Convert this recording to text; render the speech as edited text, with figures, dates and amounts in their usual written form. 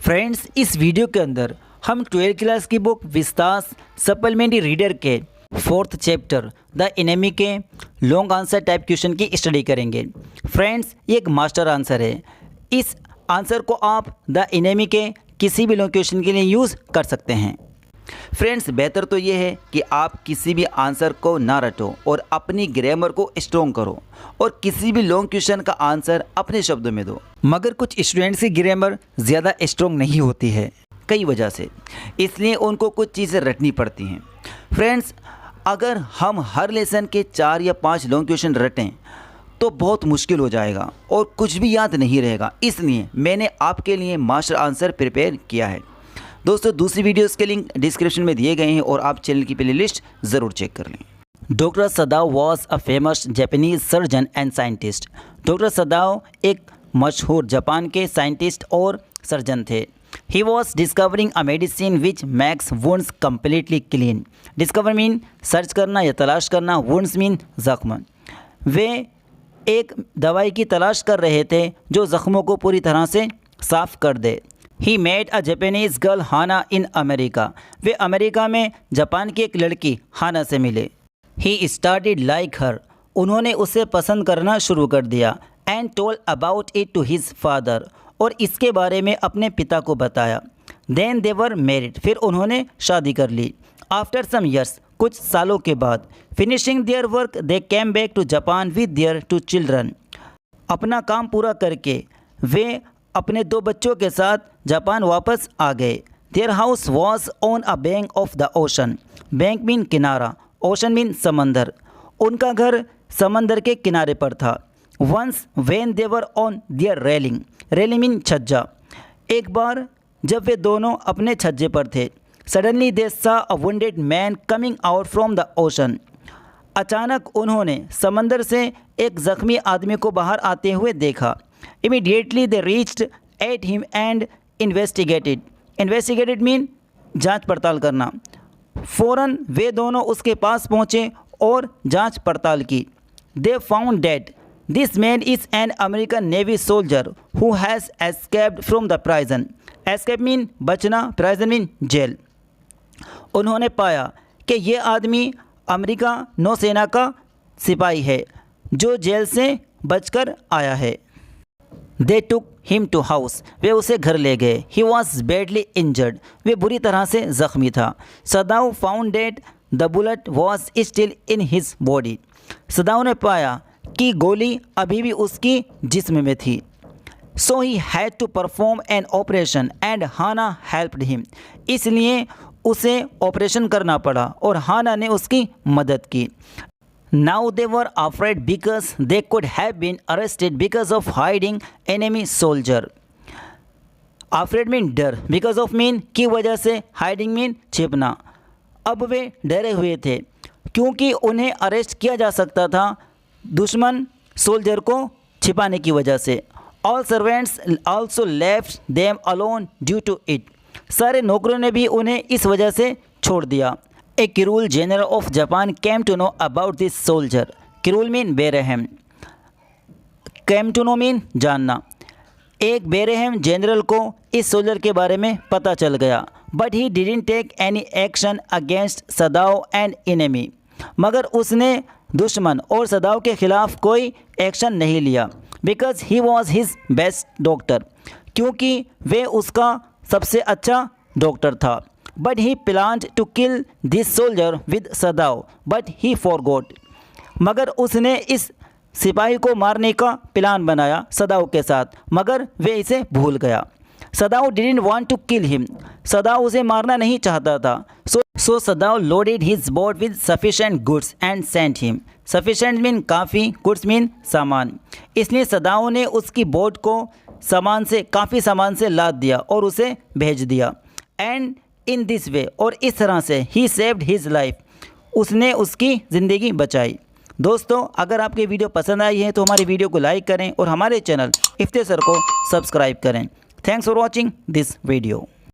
Friends, इस video के अंदर हम 12th क्लास की बुक विस्तास सप्लीमेंट्री रीडर के 4th चैप्टर द एनिमी के लॉन्ग आंसर टाइप क्वेश्चन की स्टडी करेंगे। फ्रेंड्स, ये एक मास्टर आंसर है। इस आंसर को आप द एनिमी के किसी भी लॉन्ग क्वेश्चन के लिए यूज़ कर सकते हैं। फ्रेंड्स, बेहतर तो ये है कि आप किसी भी आंसर को ना रटो और अपनी ग्रामर को स्ट्रॉन्ग करो और किसी भी लॉन्ग क्वेश्चन का आंसर अपने शब्दों में दो। मगर कुछ स्टूडेंट्स की ग्रामर ज़्यादा स्ट्रॉन्ग नहीं होती है कई वजह से, इसलिए उनको कुछ चीज़ें रटनी पड़ती हैं। फ्रेंड्स, अगर हम हर लेसन के 4 या 5 लॉन्ग क्वेश्चन रटें तो बहुत मुश्किल हो जाएगा और कुछ भी याद नहीं रहेगा। इसलिए मैंने आपके लिए मास्टर आंसर प्रिपेयर किया है। दोस्तों, दूसरी वीडियोस के लिंक डिस्क्रिप्शन में दिए गए हैं और आप चैनल की प्लेलिस्ट ज़रूर चेक कर लें। Doctor Sadao was a famous Japanese surgeon and scientist. Doctor सदाओ एक मशहूर जापान के साइंटिस्ट और सर्जन थे। He was discovering a medicine which max wounds completely clean. Discover mean search करना या तलाश करना, वुंड्स मीन ज़ख्म। वे एक दवाई की तलाश कर रहे थे जो ज़ख्मों को पूरी तरह से साफ़ कर दे। He made a Japanese girl Hana in America. वे अमेरिका में जापान की एक लड़की हाना से मिले। He started like her. उन्होंने उसे पसंद करना शुरू कर दिया। And told about it to his father. और इसके बारे में अपने पिता को बताया। Then they were married. फिर उन्होंने शादी कर ली। आफ्टर सम ईयर्स, कुछ सालों के बाद, finishing their work they came back to Japan with their 2 children. अपना काम पूरा करके वे अपने 2 बच्चों के साथ जापान वापस आ गए। Their house was on a bank of the ocean. Bank mean किनारा, ओशन मीन समंदर। उनका घर समंदर के किनारे पर था। Once when they were on their railing. Railing mean छज्जा। एक बार जब वे दोनों अपने छज्जे पर थे, suddenly they saw a wounded man coming out from the ocean. अचानक उन्होंने समंदर से एक ज़ख्मी आदमी को बाहर आते हुए देखा। Immediately they reached at him and investigated. Investigated mean जांच पड़ताल करना। फ़ौरन वे दोनों उसके पास पहुँचे और जांच पड़ताल की। They found that this man is an American Navy soldier who has escaped from the prison. Escape mean बचना, prison mean जेल। उन्होंने पाया कि ये आदमी अमेरिका नौसेना का सिपाही है जो जेल से बचकर आया है। They took him to house. वे उसे घर ले गए। He was badly injured. वे बुरी तरह से ज़ख्मी था। सदाओ found that the bullet was still in his body. सदाओ ने पाया कि गोली अभी भी उसकी जिस्म में थी। So he had to perform an operation and Hana helped him. इसलिए उसे ऑपरेशन करना पड़ा और हाना ने उसकी मदद की। Now they were afraid because they could have been arrested because of hiding enemy soldier. Afraid mean डर, because of mean की वजह से, hiding mean छिपना। अब वे डरे हुए थे क्योंकि उन्हें अरेस्ट किया जा सकता था दुश्मन सोल्जर को छिपाने की वजह से। All servants also left them alone due to it. सारे नौकरों ने भी उन्हें इस वजह से छोड़ दिया। A Kirul general of Japan came to know about this soldier. Kirul mean बेरहम, came to know mean जानना। एक बेरहम जनरल को इस सोल्जर के बारे में पता चल गया। But he didn't take any action against Sadao and enemy. मगर उसने दुश्मन और सदाओ के खिलाफ कोई एक्शन नहीं लिया। Because he was his best doctor. क्योंकि वे उसका सबसे अच्छा डॉक्टर था। But he planned to kill this soldier with Sadao, but he forgot. मगर उसने इस सिपाही को मारने का प्लान बनाया सदाओ के साथ, मगर वे इसे भूल गया। सदाओ didn't want to kill him. सदाओ उसे मारना नहीं चाहता था। So Sadao loaded his boat with sufficient goods and sent him. Sufficient mean काफ़ी, goods mean सामान। इसलिए सदाओ ने उसकी बोट को काफ़ी सामान से लाद दिया और उसे भेज दिया। And इन दिस वे, और इस तरह से ही सेव्ड हिज लाइफ, उसने उसकी ज़िंदगी बचाई। दोस्तों, अगर आपकी वीडियो पसंद आई है तो हमारी वीडियो को लाइक करें और हमारे चैनल इफ्ते सर को सब्सक्राइब करें। Thanks for watching this video.